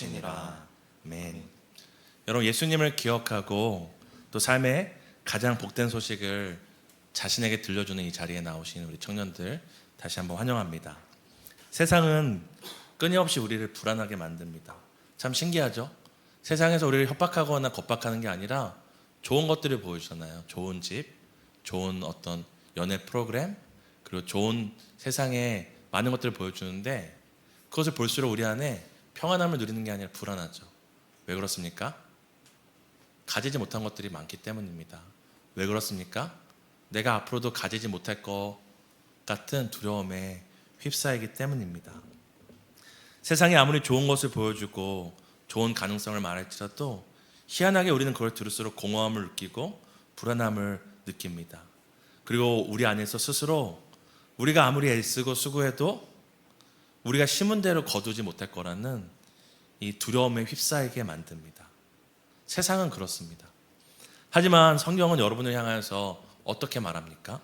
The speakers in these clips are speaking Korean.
나오시니라. 아멘. 여러분, 예수님을 기억하고 또 삶의 가장 복된 소식을 자신에게 들려주는 이 자리에 나오신 우리 청년들 다시 한번 환영합니다. 세상은 끊임없이 우리를 불안하게 만듭니다. 참 신기하죠? 세상에서 우리를 협박하거나 겁박하는 게 아니라 좋은 것들을 보여주잖아요. 좋은 집, 좋은 어떤 연애 프로그램, 그리고 좋은 세상에 많은 것들을 보여주는데 그것을 볼수록 우리 안에 평안함을 누리는 게 아니라 불안하죠. 왜 그렇습니까? 가지지 못한 것들이 많기 때문입니다. 왜 그렇습니까? 내가 앞으로도 가지지 못할 것 같은 두려움에 휩싸이기 때문입니다. 세상이 아무리 좋은 것을 보여주고 좋은 가능성을 말할지라도 희한하게 우리는 그걸 들을수록 공허함을 느끼고 불안함을 느낍니다. 그리고 우리 안에서 스스로 우리가 아무리 애쓰고 수고해도 우리가 심은 대로 거두지 못할 거라는 이 두려움에 휩싸이게 만듭니다. 세상은 그렇습니다. 하지만 성경은 여러분을 향하여서 어떻게 말합니까?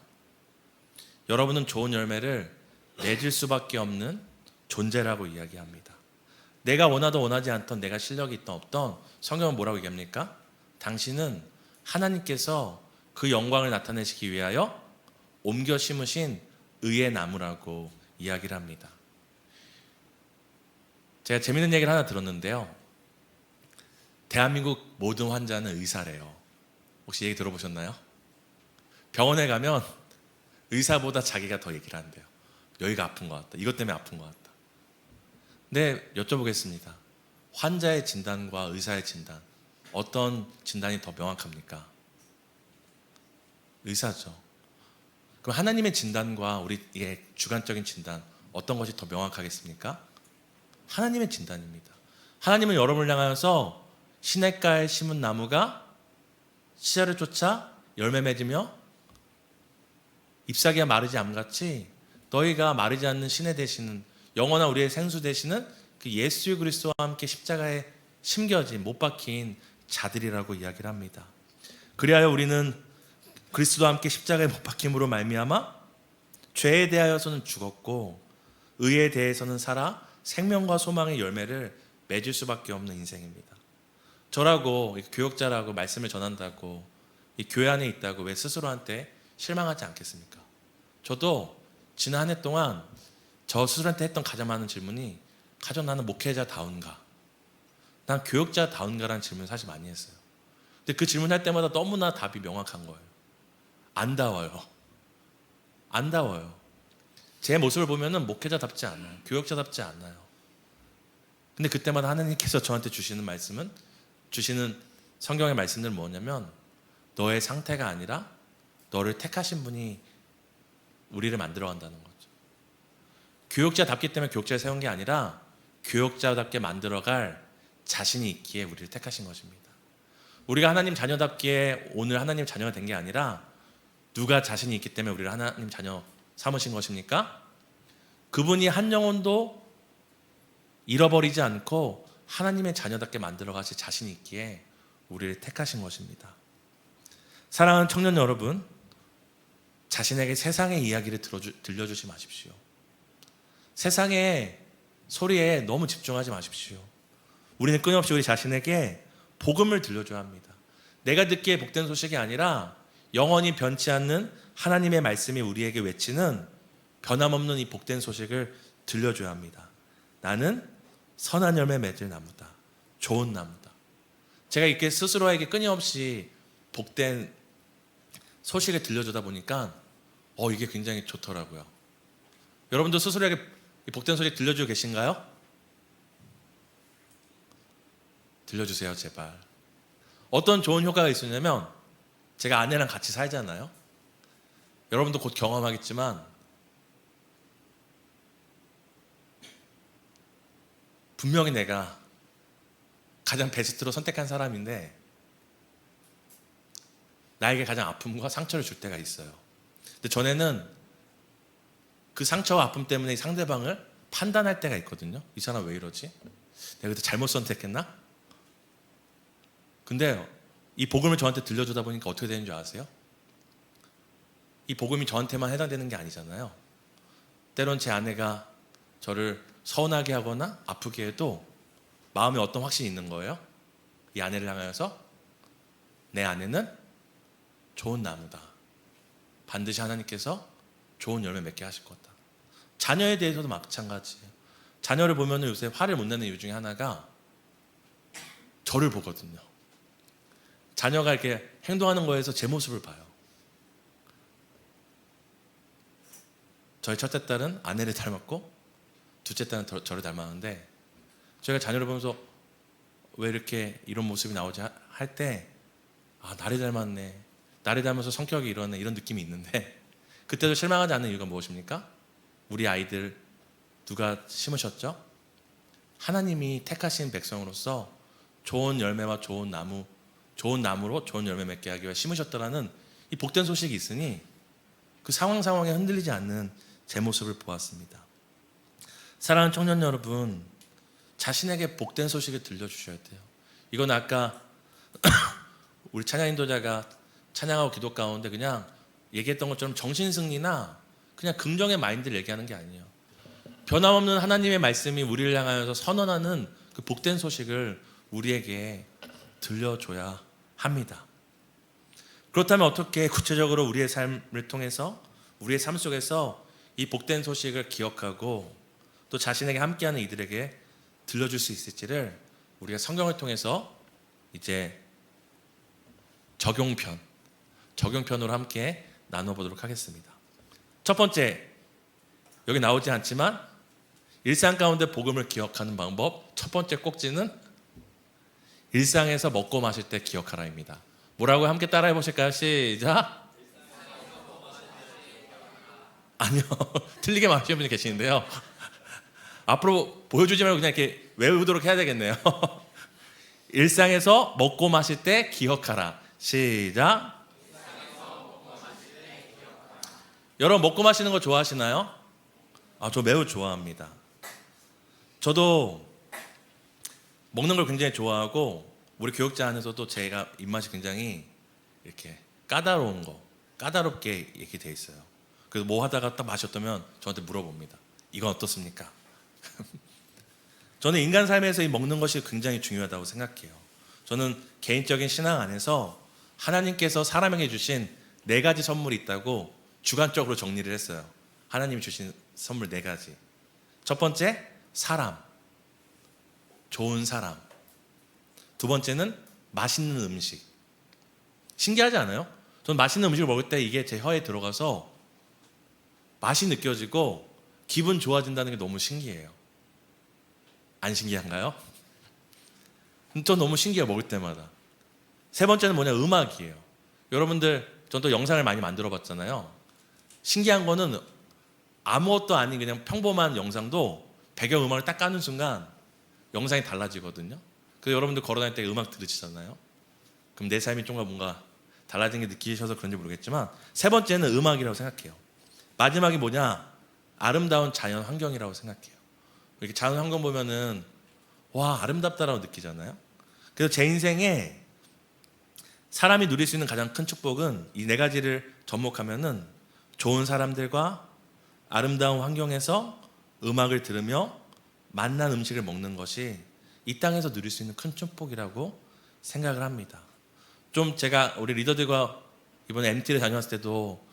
여러분은 좋은 열매를 맺을 수밖에 없는 존재라고 이야기합니다. 내가 원하든 원하지 않던, 내가 실력이 있던 없던, 성경은 뭐라고 얘기합니까? 당신은 하나님께서 그 영광을 나타내시기 위하여 옮겨 심으신 의의 나무라고 이야기를 합니다. 제가 재밌는 얘기를 하나 들었는데요, 대한민국 모든 환자는 의사래요. 혹시 얘기 들어보셨나요? 병원에 가면 의사보다 자기가 더 얘기를 한대요. 여기가 아픈 것 같다, 이것 때문에 아픈 것 같다. 근데 여쭤보겠습니다. 환자의 진단과 의사의 진단, 어떤 진단이 더 명확합니까? 의사죠. 그럼 하나님의 진단과 우리의 주관적인 진단, 어떤 것이 더 명확하겠습니까? 하나님의 진단입니다. 하나님은 여러분을 향하여서 시냇가에 심은 나무가 씨알을 쫓아 열매 맺으며 잎사귀가 마르지 않같이 너희가 마르지 않는 시내 되시는 영원한 우리의 생수 되시는 그 예수 그리스도와 함께 십자가에 심겨진 못 박힌 자들이라고 이야기를 합니다. 그리하여 우리는 그리스도와 함께 십자가에 못 박힘으로 말미암아 죄에 대하여서는 죽었고 의에 대해서는 살아 생명과 소망의 열매를 맺을 수밖에 없는 인생입니다. 저라고 교역자라고 말씀을 전한다고 이 교회 안에 있다고 왜 스스로한테 실망하지 않겠습니까? 저도 지난 한 해 동안 저 스스로한테 했던 가장 많은 질문이, 가장 나는 목회자다운가? 난 교역자다운가라는 질문을 사실 많이 했어요. 근데 그 질문할 때마다 너무나 답이 명확한 거예요. 안다워요. 안다워요. 제 모습을 보면은 목회자답지 않아요. 교역자답지 않아요. 근데 그때마다 하나님께서 저한테 주시는 말씀은, 주시는 성경의 말씀들은 뭐냐면, 너의 상태가 아니라 너를 택하신 분이 우리를 만들어 간다는 거죠. 교역자답기 때문에 교역자를 세운 게 아니라 교역자답게 만들어갈 자신이 있기에 우리를 택하신 것입니다. 우리가 하나님 자녀답기에 오늘 하나님 자녀가 된 게 아니라 누가 자신이 있기 때문에 우리를 하나님 자녀 삼으신 것입니까? 그분이 한 영혼도 잃어버리지 않고 하나님의 자녀답게 만들어 가실 자신이 있기에 우리를 택하신 것입니다. 사랑하는 청년 여러분, 자신에게 세상의 이야기를 들려주지 마십시오. 세상의 소리에 너무 집중하지 마십시오. 우리는 끊임없이 우리 자신에게 복음을 들려줘야 합니다. 내가 듣기에 복된 소식이 아니라 영원히 변치 않는 하나님의 말씀이 우리에게 외치는 변함없는 이 복된 소식을 들려줘야 합니다. 나는 선한 열매 맺을 나무다. 좋은 나무다. 제가 이렇게 스스로에게 끊임없이 복된 소식을 들려주다 보니까 이게 굉장히 좋더라고요. 여러분도 스스로에게 복된 소식 들려주고 계신가요? 들려주세요, 제발. 어떤 좋은 효과가 있었냐면, 제가 아내랑 같이 살잖아요. 여러분도 곧 경험하겠지만 분명히 내가 가장 베스트로 선택한 사람인데 나에게 가장 아픔과 상처를 줄 때가 있어요. 근데 전에는 그 상처와 아픔 때문에 이 상대방을 판단할 때가 있거든요. 이 사람 왜 이러지? 내가 그때 잘못 선택했나? 근데 이 복음을 저한테 들려주다 보니까 어떻게 되는 줄 아세요? 이 복음이 저한테만 해당되는 게 아니잖아요. 때론 제 아내가 저를 서운하게 하거나 아프게 해도 마음에 어떤 확신이 있는 거예요? 이 아내를 향하여서 내 아내는 좋은 나무다. 반드시 하나님께서 좋은 열매 맺게 하실 거다. 자녀에 대해서도 마찬가지예요. 자녀를 보면 요새 화를 못 내는 이유 중에 하나가 저를 보거든요. 자녀가 이렇게 행동하는 거에서 제 모습을 봐요. 저희 첫째 딸은 아내를 닮았고 둘째 딸은 저를 닮았는데 저희가 자녀를 보면서 왜 이렇게 이런 모습이 나오지 할 때 나를 닮았네. 나를 닮아서 성격이 이러네. 이런 느낌이 있는데 그때도 실망하지 않는 이유가 무엇입니까? 우리 아이들 누가 심으셨죠? 하나님이 택하신 백성으로서 좋은 열매와 좋은 나무로 좋은 열매 맺게 하기 위해 심으셨다라는 이 복된 소식이 있으니 그 상황에 흔들리지 않는 제 모습을 보았습니다. 사랑하는 청년 여러분, 자신에게 복된 소식을 들려주셔야 돼요. 이건 아까 우리 찬양 인도자가 찬양하고 기도 가운데 그냥 얘기했던 것처럼 정신승리나 그냥 긍정의 마인드를 얘기하는 게 아니에요. 변함없는 하나님의 말씀이 우리를 향하여서 선언하는 그 복된 소식을 우리에게 들려줘야 합니다. 그렇다면 어떻게 구체적으로 우리의 삶을 통해서 우리의 삶 속에서 이 복된 소식을 기억하고 또 자신에게 함께하는 이들에게 들려줄 수 있을지를 우리가 성경을 통해서 이제 적용편으로 함께 나눠보도록 하겠습니다. 첫 번째, 여기 나오지 않지만 일상 가운데 복음을 기억하는 방법, 첫 번째 꼭지는 일상에서 먹고 마실 때 기억하라입니다. 뭐라고 함께 따라해 보실까요? 시작. 아니요, 틀리게 말하시는 분이 계시는데요. 앞으로 보여주지 말고 그냥 이렇게 외우도록 해야 되겠네요. 일상에서 먹고 마실 때 기억하라. 시작. 여러분 먹고 마시는 거 좋아하시나요? 저 매우 좋아합니다. 저도 먹는 걸 굉장히 좋아하고 우리 교육자 안에서도 제가 입맛이 굉장히 이렇게 까다롭게 이렇게 돼 있어요. 그래서 뭐 하다가 딱 맛이 어떠면 저한테 물어봅니다. 이건 어떻습니까? 저는 인간 삶에서 이 먹는 것이 굉장히 중요하다고 생각해요. 저는 개인적인 신앙 안에서 하나님께서 사람에게 주신 4가지 선물이 있다고 주관적으로 정리를 했어요. 하나님이 주신 선물 4가지. 첫 번째, 사람. 좋은 사람. 두 번째는 맛있는 음식. 신기하지 않아요? 저는 맛있는 음식을 먹을 때 이게 제 혀에 들어가서 맛이 느껴지고 기분 좋아진다는 게 너무 신기해요. 안 신기한가요? 저 너무 신기해요, 먹을 때마다. 세 번째는 뭐냐, 음악이에요. 여러분들, 전 또 영상을 많이 만들어 봤잖아요. 신기한 거는 아무것도 아닌 그냥 평범한 영상도 배경음악을 딱 까는 순간 영상이 달라지거든요. 그래서 여러분들 걸어다닐 때 음악 들으시잖아요. 그럼 내 삶이 좀 뭔가 달라진 게 느끼셔서 그런지 모르겠지만 세 번째는 음악이라고 생각해요. 마지막이 뭐냐, 아름다운 자연 환경이라고 생각해요. 이렇게 자연 환경 보면은 와, 아름답다라고 느끼잖아요. 그래서 제 인생에 사람이 누릴 수 있는 가장 큰 축복은 이 4가지를 접목하면은 좋은 사람들과 아름다운 환경에서 음악을 들으며 맛난 음식을 먹는 것이 이 땅에서 누릴 수 있는 큰 축복이라고 생각을 합니다. 좀 제가 우리 리더들과 이번에 MT를 다녀왔을 때도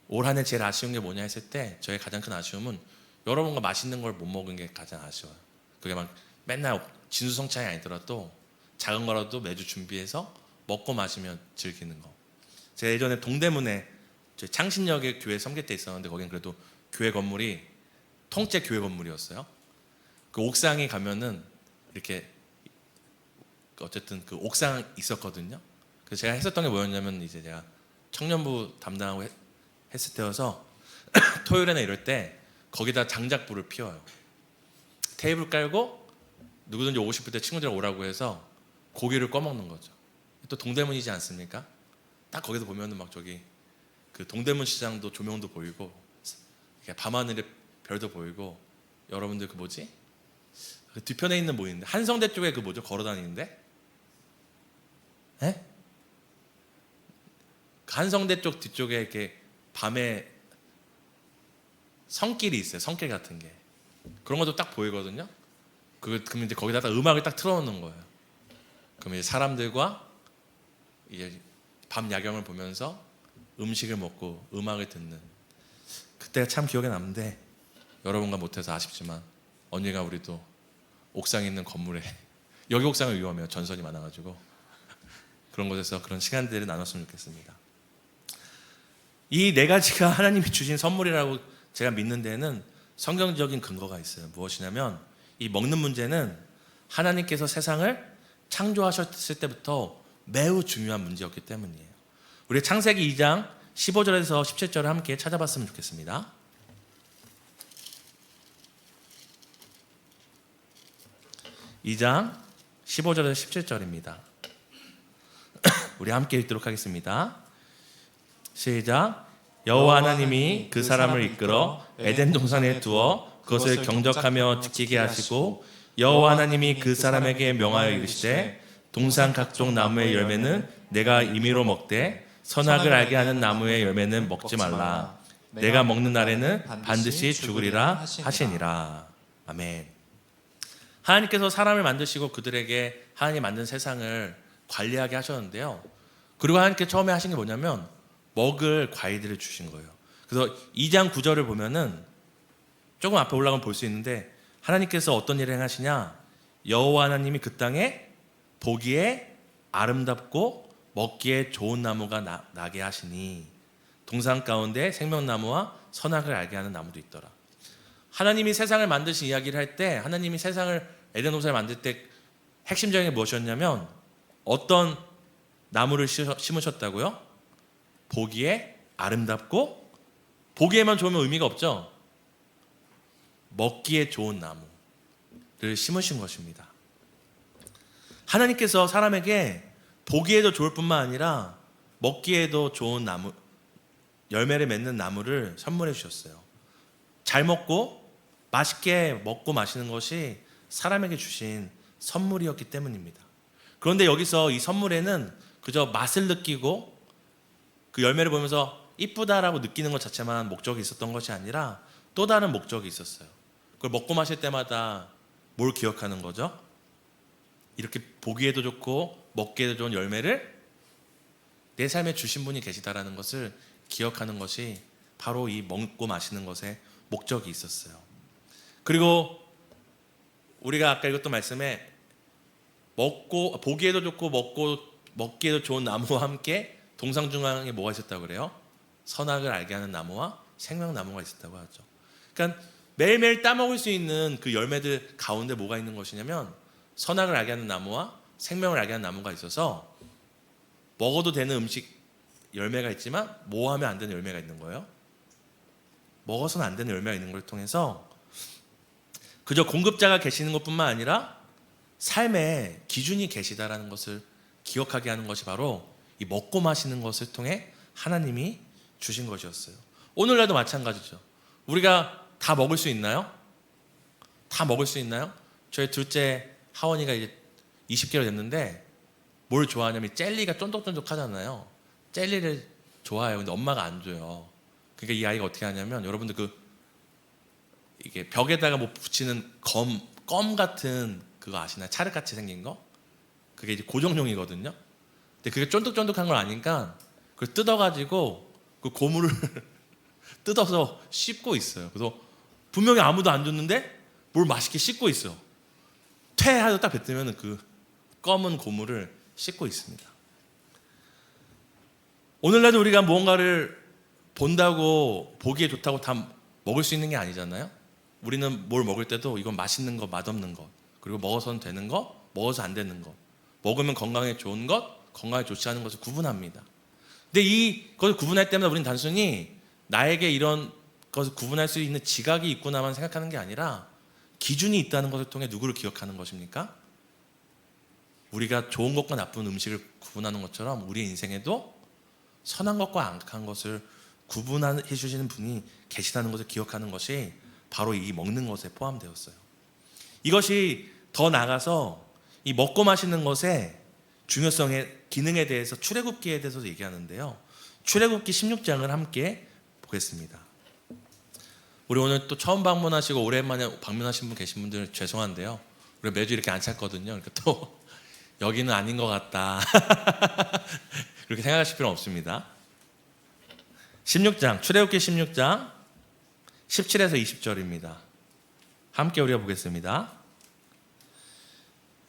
올 한 해 제일 아쉬운 게 뭐냐 했을 때 저의 가장 큰 아쉬움은 여러분과 맛있는 걸 못 먹은 게 가장 아쉬워요. 그게 막 맨날 진수성찬이 아니더라도 작은 거라도 매주 준비해서 먹고 마시며 즐기는 거. 제가 예전에 동대문에 저희 창신역에 교회 섬길 때 있었는데 거긴 그래도 교회 건물이 통째 교회 건물이었어요. 그 옥상에 가면은 이렇게 어쨌든 그 옥상 있었거든요. 그래서 제가 했었던 게 뭐였냐면 이제 제가 청년부 담당하고 했을 때여서 토요일에나 이럴 때 거기다 장작불을 피워요. 테이블 깔고 누구든지 오고 싶을 때 친구들 오라고 해서 고기를 꺼먹는 거죠. 또 동대문이지 않습니까? 딱 거기서 보면은 막 저기 그 동대문 시장도 조명도 보이고 밤하늘에 별도 보이고 여러분들 그 뭐지? 그 뒤편에 있는 뭐 있는데 한성대 쪽에 그 뭐죠? 걸어다니는데? 에? 한성대 쪽 뒤쪽에 이렇게 밤에 성길이 있어요. 성길 같은 게 그런 것도 딱 보이거든요. 그럼 이제 거기다가 음악을 딱 틀어놓는 거예요. 그럼 이제 사람들과 이제 밤 야경을 보면서 음식을 먹고 음악을 듣는 그때가 참 기억에 남는데 여러분과 못해서 아쉽지만 언니가 우리도 옥상에 있는 건물에 여기 옥상은 위험해요. 전선이 많아가지고 그런 곳에서 그런 시간들을 나눴으면 좋겠습니다. 이 네 가지가 하나님이 주신 선물이라고 제가 믿는 데는 성경적인 근거가 있어요. 무엇이냐면 이 먹는 문제는 하나님께서 세상을 창조하셨을 때부터 매우 중요한 문제였기 때문이에요. 우리 창세기 2장 15절에서 17절을 함께 찾아봤으면 좋겠습니다. (2장 15절에서 17절입니다) 우리 함께 읽도록 하겠습니다. 시작. 여호와 하나님이 그 사람을 이끌어 에덴 동산에 두어 그것을 경작하며 지키게 하시고 여호와 하나님이 그 사람에게 명하여 이르시되 동산 각종 나무의 열매는 내가 임의로 먹되 선악을 알게 하는 나무의 열매는 먹지 말라. 내가 먹는 날에는 반드시 죽으리라 하시니라. 아멘. 하나님께서 사람을 만드시고 그들에게 하나님 만든 세상을 관리하게 하셨는데요. 그리고 하나님께 처음에 하신 게 뭐냐면 먹을 과일들을 주신 거예요. 그래서 2장 9절을 보면은 조금 앞에 올라가면 볼 수 있는데 하나님께서 어떤 일을 행하시냐? 여호와 하나님이 그 땅에 보기에 아름답고 먹기에 좋은 나무가 나게 하시니 동산 가운데 생명나무와 선악을 알게 하는 나무도 있더라. 하나님이 세상을 만드신 이야기를 할 때 하나님이 세상을 에덴 동산을 만들 때 핵심적인 게 무엇이었냐면 어떤 나무를 심으셨다고요? 보기에 아름답고 보기에만 좋으면 의미가 없죠. 먹기에 좋은 나무를 심으신 것입니다. 하나님께서 사람에게 보기에도 좋을 뿐만 아니라 먹기에도 좋은 나무, 열매를 맺는 나무를 선물해 주셨어요. 잘 먹고 맛있게 먹고 마시는 것이 사람에게 주신 선물이었기 때문입니다. 그런데 여기서 이 선물에는 그저 맛을 느끼고 그 열매를 보면서 이쁘다라고 느끼는 것 자체만 목적이 있었던 것이 아니라 또 다른 목적이 있었어요. 그걸 먹고 마실 때마다 뭘 기억하는 거죠? 이렇게 보기에도 좋고 먹기에도 좋은 열매를 내 삶에 주신 분이 계시다라는 것을 기억하는 것이 바로 이 먹고 마시는 것에 목적이 있었어요. 그리고 우리가 아까 읽었던 말씀에 먹고 보기에도 좋고 먹기에도 좋은 나무와 함께 동상 중앙에 뭐가 있었다고 그래요? 선악을 알게 하는 나무와 생명나무가 있었다고 하죠. 그러니까 매일매일 따먹을 수 있는 그 열매들 가운데 뭐가 있는 것이냐면 선악을 알게 하는 나무와 생명을 알게 하는 나무가 있어서 먹어도 되는 음식 열매가 있지만 뭐 하면 안 되는 열매가 있는 거예요. 먹어서는 안 되는 열매가 있는 걸 통해서 그저 공급자가 계시는 것뿐만 아니라 삶의 기준이 계시다라는 것을 기억하게 하는 것이 바로 이 먹고 마시는 것을 통해 하나님이 주신 것이었어요. 오늘날도 마찬가지죠. 우리가 다 먹을 수 있나요? 다 먹을 수 있나요? 저희 둘째 하원이가 이제 20개월 됐는데 뭘 좋아하냐면 젤리가 쫀득쫀득하잖아요. 젤리를 좋아해요. 근데 엄마가 안 줘요. 그러니까 이 아이가 어떻게 하냐면 여러분들 이게 벽에다가 뭐 붙이는 껌 같은 그거 아시나요? 찰흙같이 생긴 거? 그게 이제 고정용이거든요. 근데 그게 쫀득쫀득한 걸 아니까 그걸 뜯어가지고 그 고무를 뜯어서 씹고 있어요. 그래서 분명히 아무도 안 줬는데 뭘 맛있게 씹고 있어. 퇴하고 딱 뱉으면 그 검은 고무를 씹고 있습니다. 오늘날도 우리가 무언가를 본다고 보기에 좋다고 다 먹을 수 있는 게 아니잖아요. 우리는 뭘 먹을 때도 이건 맛있는 거, 맛없는 것, 그리고 먹어서는 되는 거, 먹어서 안 되는 것, 먹으면 건강에 좋은 것, 건강에 좋지 않은 것을 구분합니다. 근데 이것을 구분할 때마다 우리는 단순히 나에게 이런 것을 구분할 수 있는 지각이 있구나만 생각하는 게 아니라 기준이 있다는 것을 통해 누구를 기억하는 것입니까? 우리가 좋은 것과 나쁜 음식을 구분하는 것처럼 우리의 인생에도 선한 것과 악한 것을 구분해 주시는 분이 계시다는 것을 기억하는 것이 바로 이 먹는 것에 포함되었어요. 이것이 더 나아가서 이 먹고 마시는 것의 중요성의 기능에 대해서 출애굽기에 대해서 얘기하는데요. 출애굽기 16장을 함께 보겠습니다. 우리 오늘 또 처음 방문하시고 오랜만에 방문하신 분 계신 분들 죄송한데요. 우리가 매주 이렇게 안 찾거든요. 그러니까 또 여기는 아닌 것 같다. 그렇게 생각하실 필요는 없습니다. 16장, 출애굽기 16장 17에서 20절입니다. 함께 우리가 보겠습니다.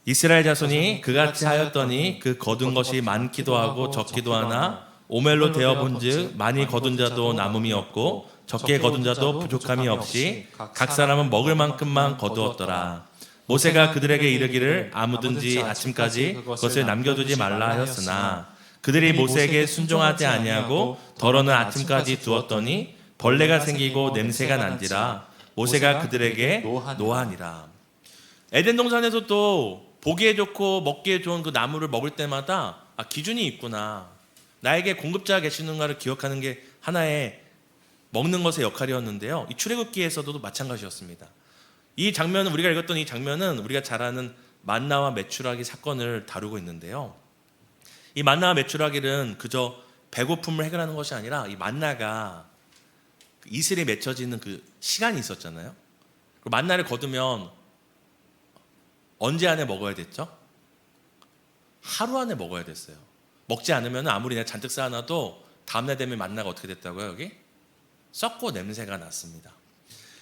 이스라엘 자손이 그같이 하였더니 그 거둔 것이 많기도 하고 적기도 하나 오멜로 되어본즉 많이 거둔 자도 남음이 없고 적게 거둔 자도 부족함이 없이 각 사람은 먹을 만큼만 거두었더라. 모세가 그들에게 이르기를 아무든지 아침까지 그것을 남겨두지 말라 하였으나 그들이 모세에게 순종하지 아니하고 덜어는 아침까지 두었더니 벌레가 생기고 냄새가 난지라 모세가 그들에게 노하니라. 에덴 동산에서 또 보기에 좋고 먹기에 좋은 그 나무를 먹을 때마다 기준이 있구나. 나에게 공급자가 계시는가를 기억하는 게 하나의 먹는 것의 역할이었는데요. 이 출애굽기에서도 마찬가지였습니다. 이 장면은 우리가 읽었던 이 장면은 우리가 잘 아는 만나와 메추라기 사건을 다루고 있는데요. 이 만나와 메추라기는 그저 배고픔을 해결하는 것이 아니라 이 만나가 이슬이 맺혀지는 그 시간이 있었잖아요. 만나를 거두면 언제 안에 먹어야 됐죠? 하루 안에 먹어야 됐어요. 먹지 않으면 아무리 내가 잔뜩 쌓아놔도 다음날 되면 만나가 어떻게 됐다고요? 여기? 썩고 냄새가 났습니다.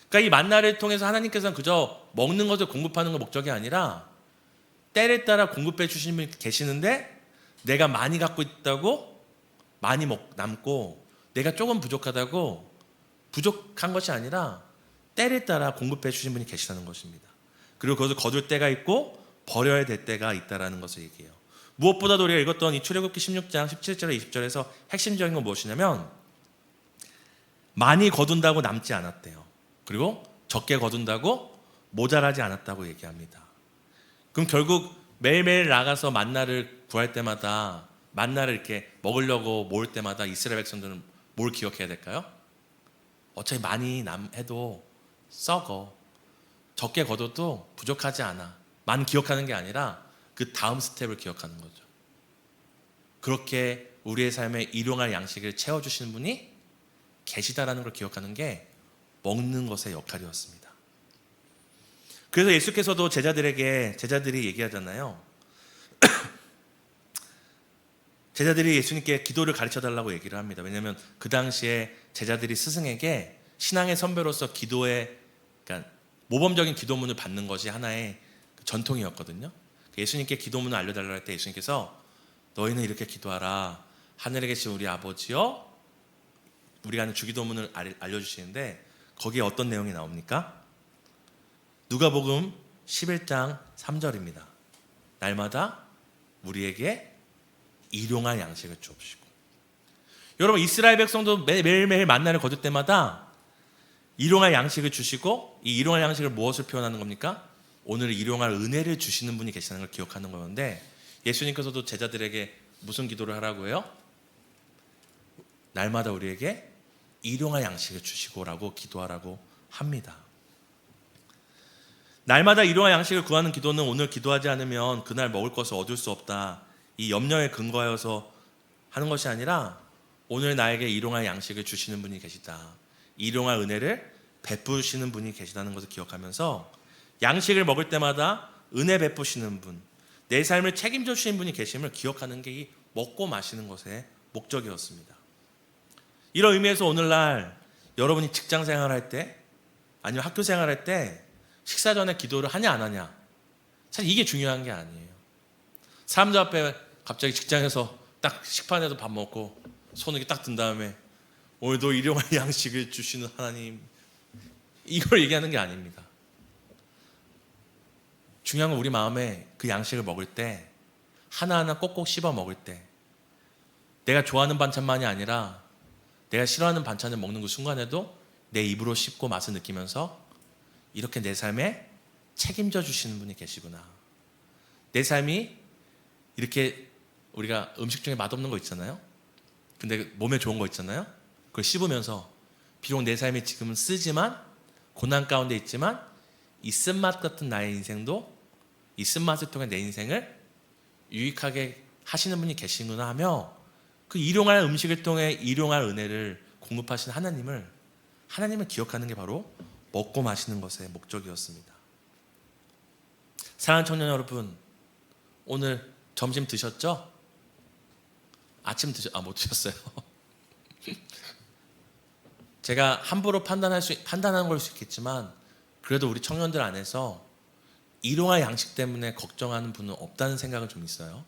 그러니까 이 만나를 통해서 하나님께서는 그저 먹는 것을 공급하는 것 목적이 아니라 때를 따라 공급해 주시는 분이 계시는데 내가 많이 갖고 있다고 많이 남고 내가 조금 부족하다고 부족한 것이 아니라 때를 따라 공급해 주신 분이 계시다는 것입니다. 그리고 그것을 거둘 때가 있고 버려야 될 때가 있다는 것을 얘기해요. 무엇보다도 우리가 읽었던 이 출애굽기 16장 17절 20절에서 핵심적인 건 무엇이냐면 많이 거둔다고 남지 않았대요. 그리고 적게 거둔다고 모자라지 않았다고 얘기합니다. 그럼 결국 매일매일 나가서 만나를 구할 때마다 만나를 이렇게 먹으려고 모을 때마다 이스라엘 백성들은 뭘 기억해야 될까요? 어차피 많이 해도 썩어. 적게 거둬도 부족하지 않아. 만 기억하는 게 아니라 그 다음 스텝을 기억하는 거죠. 그렇게 우리의 삶에 일용할 양식을 채워주시는 분이 계시다라는 걸 기억하는 게 먹는 것의 역할이었습니다. 그래서 예수께서도 제자들이 얘기하잖아요. 제자들이 예수님께 기도를 가르쳐달라고 얘기를 합니다. 왜냐하면 그 당시에 제자들이 스승에게 신앙의 선배로서 그러니까 모범적인 기도문을 받는 것이 하나의 전통이었거든요. 예수님께 기도문을 알려달라고 할 때 예수님께서 너희는 이렇게 기도하라. 하늘에 계신 우리 아버지여, 우리가 하는 주기도문을 알려주시는데 거기에 어떤 내용이 나옵니까? 누가복음 11장 3절입니다. 날마다 우리에게 일용할 양식을 주옵시고. 여러분, 이스라엘 백성도 매일매일 만나를 거둘 때마다 일용할 양식을 주시고, 이 일용할 양식을 무엇을 표현하는 겁니까? 오늘 일용할 은혜를 주시는 분이 계시다는 걸 기억하는 건데, 예수님께서도 제자들에게 무슨 기도를 하라고 해요? 날마다 우리에게 일용할 양식을 주시고라고 기도하라고 합니다. 날마다 일용할 양식을 구하는 기도는 오늘 기도하지 않으면 그날 먹을 것을 얻을 수 없다, 이 염려에 근거하여서 하는 것이 아니라 오늘 나에게 일용할 양식을 주시는 분이 계시다, 일용할 은혜를 베푸시는 분이 계시다는 것을 기억하면서 양식을 먹을 때마다 은혜 베푸시는 분, 내 삶을 책임져 주시는 분이 계심을 기억하는 게 이 먹고 마시는 것의 목적이었습니다. 이런 의미에서 오늘날 여러분이 직장 생활할 때 아니면 학교 생활할 때 식사 전에 기도를 하냐 안 하냐, 사실 이게 중요한 게 아니에요. 사람들 앞에 갑자기 직장에서 딱 식판에서 밥 먹고 손을 딱 든 다음에 오늘도 일용할 양식을 주시는 하나님, 이걸 얘기하는 게 아닙니다. 중요한 건 우리 마음에 그 양식을 먹을 때 하나하나 꼭꼭 씹어 먹을 때 내가 좋아하는 반찬만이 아니라 내가 싫어하는 반찬을 먹는 그 순간에도 내 입으로 씹고 맛을 느끼면서 이렇게 내 삶에 책임져 주시는 분이 계시구나, 내 삶이 이렇게, 우리가 음식 중에 맛없는 거 있잖아요. 근데 몸에 좋은 거 있잖아요. 그걸 씹으면서 비록 내 삶이 지금은 쓰지만 고난 가운데 있지만 이 쓴맛 같은 나의 인생도 이 쓴맛을 통해 내 인생을 유익하게 하시는 분이 계시구나 하며 그 일용할 음식을 통해 일용할 은혜를 공급하신 하나님을 기억하는 게 바로 먹고 마시는 것의 목적이었습니다. 사랑하는 청년 여러분, 오늘 점심 드셨죠? 아침 못 드셨어요. 제가 함부로 판단하는 걸 수 있겠지만 그래도 우리 청년들 안에서 일용할 양식 때문에 걱정하는 분은 없다는 생각은 좀 있어요.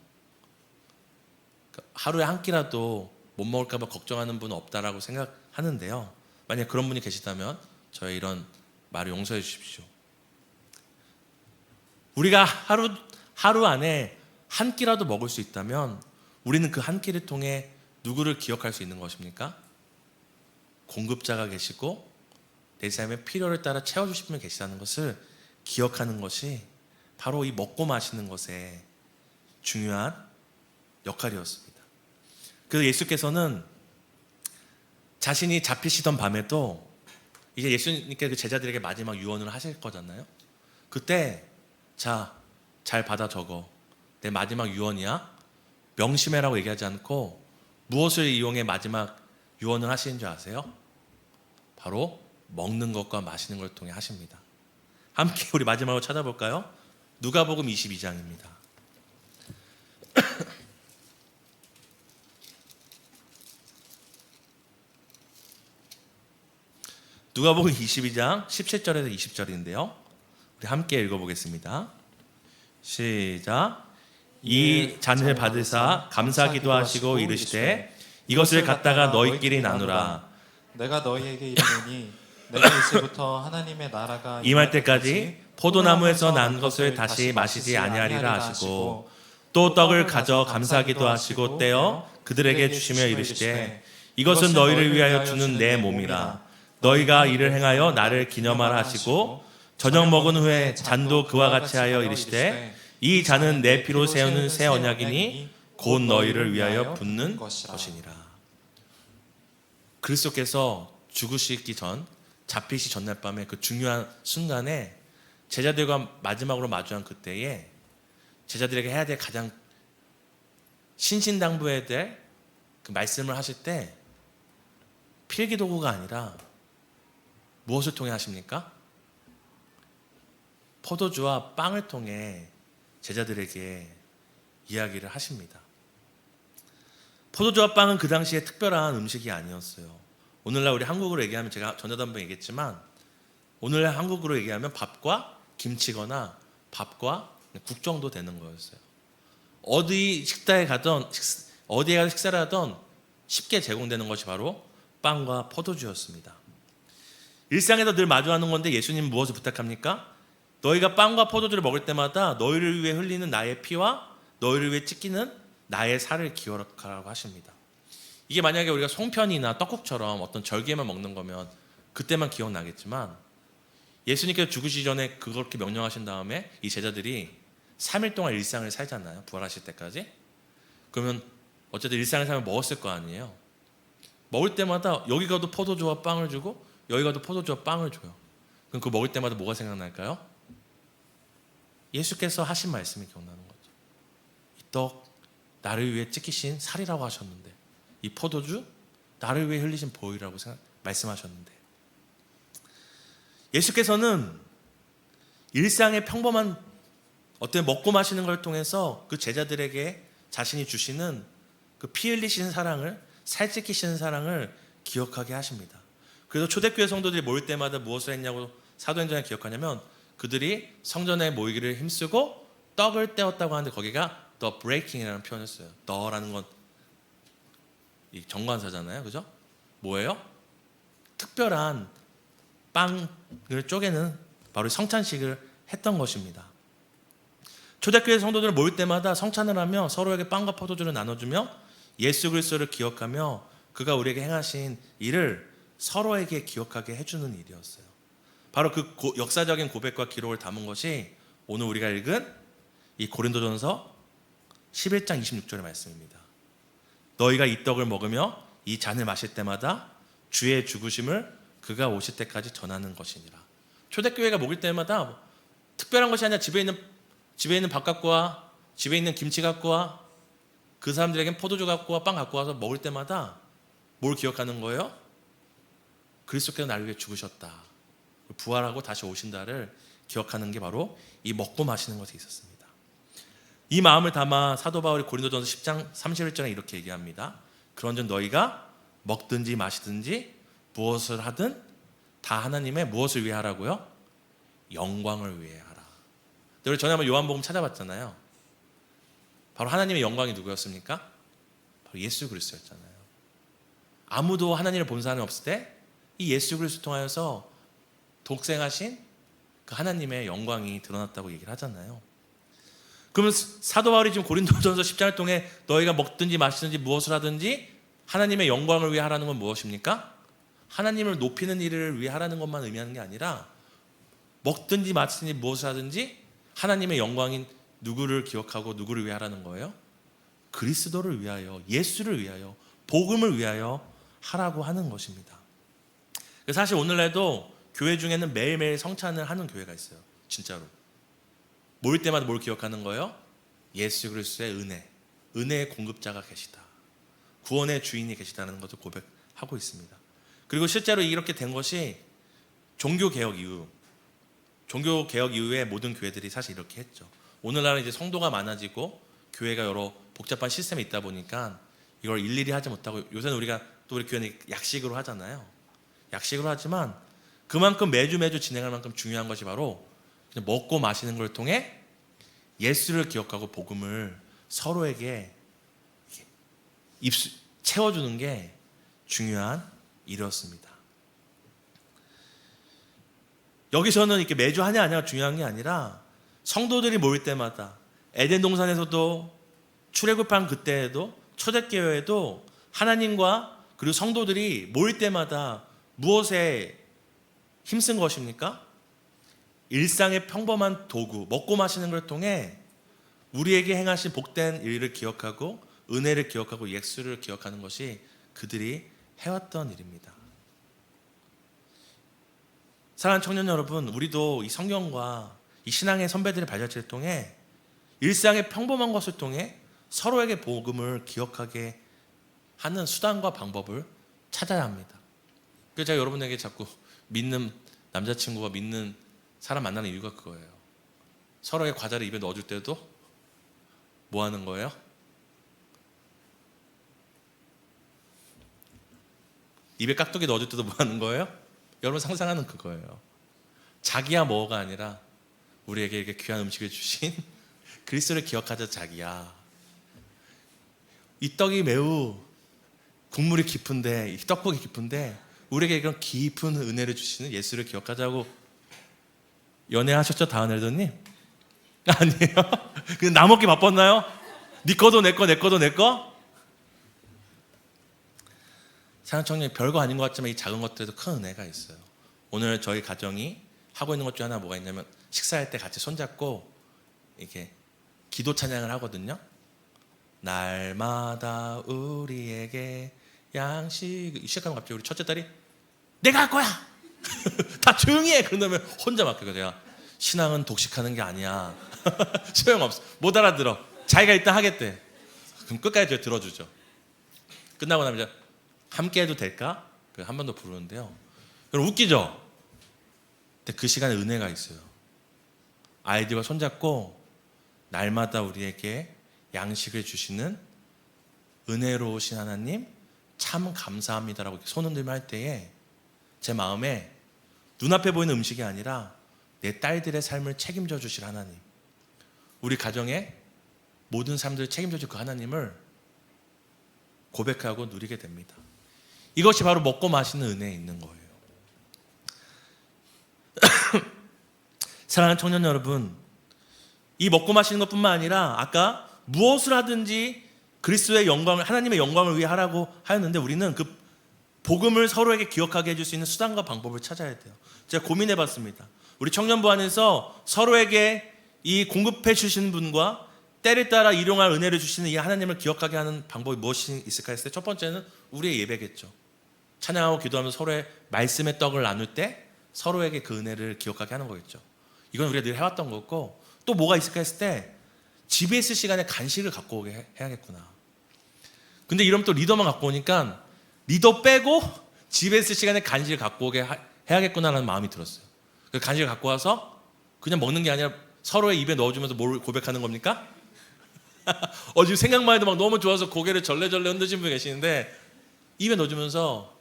하루에 한 끼라도 못 먹을까 봐 걱정하는 분은 없다라고 생각하는데요. 만약 그런 분이 계시다면 저의 이런 말을 용서해 주십시오. 우리가 하루 안에 한 끼라도 먹을 수 있다면 우리는 그 한 끼를 통해 누구를 기억할 수 있는 것입니까? 공급자가 계시고 내 삶의 필요를 따라 채워주실 분이 계시다는 것을 기억하는 것이 바로 이 먹고 마시는 것의 중요한 역할이었습니다. 그래서 예수께서는 자신이 잡히시던 밤에도 이제 예수님께 그 제자들에게 마지막 유언을 하실 거잖아요. 그때 자, 잘 받아 적어. 내 마지막 유언이야. 명심해라고 얘기하지 않고 무엇을 이용해 마지막 유언을 하시는 줄 아세요? 바로 먹는 것과 마시는 걸 통해 하십니다. 함께 우리 마지막으로 찾아볼까요? 누가복음 22장입니다. 누가복음 22장 17절에서 20절인데요. 우리 함께 읽어보겠습니다. 시작. 이 잔을 받으사 감사 기도하시고 이르시되 이것을 갖다가 너희끼리 나누라. 내가 너희에게 이르노니 내가 이제부터 하나님의 나라가 임할 때까지 포도나무에서 난 것을 다시 마시지 아니하리라 하시고 또 떡을 가져 감사 기도하시고 떼어 그들에게 주시며 이르시되 이것은 너희를 위하여 주는 내 몸이라. 너희가 이를 행하여 나를 기념하라 하시고 저녁 먹은 후에 잔도 그와 같이 하여 이르시되 이 잔은 내 피로 세우는 새 언약이니 곧 너희를 위하여 붓는 것이니라. 그리스도께서 죽으시기 전, 잡히시 전날 밤에 그 중요한 순간에 제자들과 마지막으로 마주한 그때에 제자들에게 해야 될 가장 신신당부해야 될 그 말씀을 하실 때 필기도구가 아니라 무엇을 통해 하십니까? 포도주와 빵을 통해 제자들에게 이야기를 하십니다. 포도주와 빵은 그 당시에 특별한 음식이 아니었어요. 오늘날 우리 한국으로 얘기하면 제가 전에도 한번 얘기했지만 오늘날 한국으로 얘기하면 밥과 김치거나 밥과 국 정도 되는 거였어요. 어디 식당에 가던 어디에 가서 식사를 하던 쉽게 제공되는 것이 바로 빵과 포도주였습니다. 일상에서 늘 마주하는 건데 예수님은 무엇을 부탁합니까? 너희가 빵과 포도주를 먹을 때마다 너희를 위해 흘리는 나의 피와 너희를 위해 찢기는 나의 살을 기억하라고 하십니다. 이게 만약에 우리가 송편이나 떡국처럼 어떤 절기에만 먹는 거면 그때만 기억나겠지만 예수님께서 죽으시기 전에 그렇게 명령하신 다음에 이 제자들이 3일 동안 일상을 살잖아요. 부활하실 때까지. 그러면 어쨌든 일상을 살면 먹었을 거 아니에요. 먹을 때마다 여기 가도 포도주와 빵을 주고 여기 가도 포도주와 빵을 줘요. 그럼 그 먹을 때마다 뭐가 생각날까요? 예수께서 하신 말씀이 기억나는 거죠. 이 떡 나를 위해 찢기신 살이라고 하셨는데 이 포도주 나를 위해 흘리신 보혈이라고 말씀하셨는데 예수께서는 일상의 평범한 어떤 먹고 마시는 걸 통해서 그 제자들에게 자신이 주시는 그 피 흘리시는 사랑을 살 찢기시는 사랑을 기억하게 하십니다. 그래서 초대교회 성도들이 모일 때마다 무엇을 했냐고 사도행전에 기억하냐면 그들이 성전에 모이기를 힘쓰고 떡을 떼었다고 하는데 거기가 the breaking이라는 표현을 써요. the라는 건 이 정관사잖아요, 그죠? 뭐예요? 특별한 빵을 쪼개는 바로 성찬식을 했던 것입니다. 초대교회 성도들은 모일 때마다 성찬을 하며 서로에게 빵과 포도주를 나눠주며 예수 그리스도를 기억하며 그가 우리에게 행하신 일을 서로에게 기억하게 해주는 일이었어요. 바로 그 역사적인 고백과 기록을 담은 것이 오늘 우리가 읽은 이 고린도전서 11장 26절의 말씀입니다. 너희가 이 떡을 먹으며 이 잔을 마실 때마다 주의 죽으심을 그가 오실 때까지 전하는 것이니라. 초대교회가 먹을 때마다 특별한 것이 아니라 집에 있는 밥 갖고 와, 집에 있는 김치 갖고 와, 그 사람들에겐 포도주 갖고 와, 빵 갖고 와서 먹을 때마다 뭘 기억하는 거예요? 그리스도께서 나를 위해 죽으셨다, 부활하고 다시 오신다를 기억하는 게 바로 이 먹고 마시는 것에 있었습니다. 이 마음을 담아 사도 바울이 고린도전서 10장 31절에 이렇게 얘기합니다. 그런즉 너희가 먹든지 마시든지 무엇을 하든 다 하나님의 무엇을 위해 하라고요? 영광을 위해 하라. 우리 전에 한번 요한복음 찾아봤잖아요. 바로 하나님의 영광이 누구였습니까? 바로 예수 그리스도였잖아요. 아무도 하나님을 본 사람이 없을 때 이 예수 그리스도 통하여서 독생하신 그 하나님의 영광이 드러났다고 얘기를 하잖아요. 그러면 사도 바울이 지금 고린도전서 10장을 통해 너희가 먹든지 마시든지 무엇을 하든지 하나님의 영광을 위해 하라는 건 무엇입니까? 하나님을 높이는 일을 위해 하라는 것만 의미하는 게 아니라 먹든지 마시든지 무엇을 하든지 하나님의 영광인 누구를 기억하고 누구를 위해 하라는 거예요? 그리스도를 위하여, 예수를 위하여, 복음을 위하여 하라고 하는 것입니다. 사실 오늘날도 교회 중에는 매일매일 성찬을 하는 교회가 있어요. 진짜로. 모일 때마다 뭘 기억하는 거예요? 예수 그리스도의 은혜, 은혜의 공급자가 계시다. 구원의 주인이 계시다는 것을 고백하고 있습니다. 그리고 실제로 이렇게 된 것이 종교개혁 이후에 모든 교회들이 사실 이렇게 했죠. 오늘날은 이제 성도가 많아지고 교회가 여러 복잡한 시스템이 있다 보니까 이걸 일일이 하지 못하고 요새는 우리가 또 우리 교회는 약식으로 하잖아요. 약식으로 하지만 그만큼 매주 진행할 만큼 중요한 것이 바로 그냥 먹고 마시는 걸 통해 예수를 기억하고 복음을 서로에게 채워주는 게 중요한 일이었습니다. 여기서는 이렇게 매주 하냐 안 하냐가 중요한 게 아니라 성도들이 모일 때마다 에덴 동산에서도 출애굽한 그때에도 초대교회에도 하나님과 그리고 성도들이 모일 때마다 무엇에 힘쓴 것입니까? 일상의 평범한 도구, 먹고 마시는 걸 통해 우리에게 행하신 복된 일을 기억하고 은혜를 기억하고 예수를 기억하는 것이 그들이 해왔던 일입니다. 사랑하는 청년 여러분, 우리도 이 성경과 이 신앙의 선배들의 발자취를 통해 일상의 평범한 것을 통해 서로에게 복음을 기억하게 하는 수단과 방법을 찾아야 합니다. 그래서 제가 여러분에게 자꾸 믿는 남자친구가 믿는 사람 만나는 이유가 그거예요. 서로의 과자를 입에 넣어줄 때도 뭐 하는 거예요? 입에 깍두기 넣어줄 때도 뭐 하는 거예요? 여러분 상상하는 그거예요. 자기야 뭐가 아니라 우리에게 이렇게 귀한 음식을 주신 그리스도를 기억하자 자기야. 이 떡이 매우 국물이 깊은데, 이 떡국이 깊은데 우리에게 이런 깊은 은혜를 주시는 예수를 기억하자고. 연애하셨죠, 다은엘더님? 아니에요? 그냥 나 먹기 바빴나요? 네 거도 내 거, 내 거도 내 거? 사랑하는 청년, 별거 아닌 것 같지만 이 작은 것들에도 큰 은혜가 있어요. 오늘 저희 가정이 하고 있는 것 중에 하나 뭐가 있냐면 식사할 때 같이 손잡고 이렇게 기도 찬양을 하거든요. 날마다 우리에게 양식. 시작하면 갑자기 우리 첫째 딸이 내가 할 거야. 다 조용히 해. 그런 다음에 혼자 맡기고 제가 신앙은 독식하는 게 아니야. 소용없어. 못 알아들어. 자기가 일단 하겠대. 그럼 끝까지 제가 들어주죠. 끝나고 나면 이제 함께 해도 될까? 한 번 더 부르는데요. 여러분 웃기죠? 근데 그 시간에 은혜가 있어요. 아이들과 손잡고 날마다 우리에게 양식을 주시는 은혜로우신 하나님 참 감사합니다라고 손 흔들며 할 때에 제 마음에 눈앞에 보이는 음식이 아니라 내 딸들의 삶을 책임져 주실 하나님, 우리 가정의 모든 삶들을 책임져 줄 그 하나님을 고백하고 누리게 됩니다. 이것이 바로 먹고 마시는 은혜에 있는 거예요. 사랑하는 청년 여러분, 이 먹고 마시는 것뿐만 아니라 아까 무엇을 하든지 그리스도의 영광을, 하나님의 영광을 위해 하라고 하였는데 우리는 그 복음을 서로에게 기억하게 해줄 수 있는 수단과 방법을 찾아야 돼요. 제가 고민해 봤습니다. 우리 청년부 안에서 서로에게 이 공급해 주시는 분과 때를 따라 일용할 은혜를 주시는 이 하나님을 기억하게 하는 방법이 무엇이 있을까 했을 때 첫 번째는 우리의 예배겠죠. 찬양하고 기도하면서 서로의 말씀의 떡을 나눌 때 서로에게 그 은혜를 기억하게 하는 거겠죠. 이건 우리가 늘 해왔던 거고, 또 뭐가 있을까 했을 때 집에 있을 시간에 간식을 갖고 오게 해야겠구나. 근데 이러면 또 리더만 갖고 오니까 리더 빼고 집에 있을 시간에 간식을 갖고 오게 해야겠구나라는 마음이 들었어요. 그 간식을 갖고 와서 그냥 먹는 게 아니라 서로의 입에 넣어주면서 뭘 고백하는 겁니까? 지금 생각만 해도 막 너무 좋아서 고개를 절레절레 흔드신 분이 계시는데 입에 넣어주면서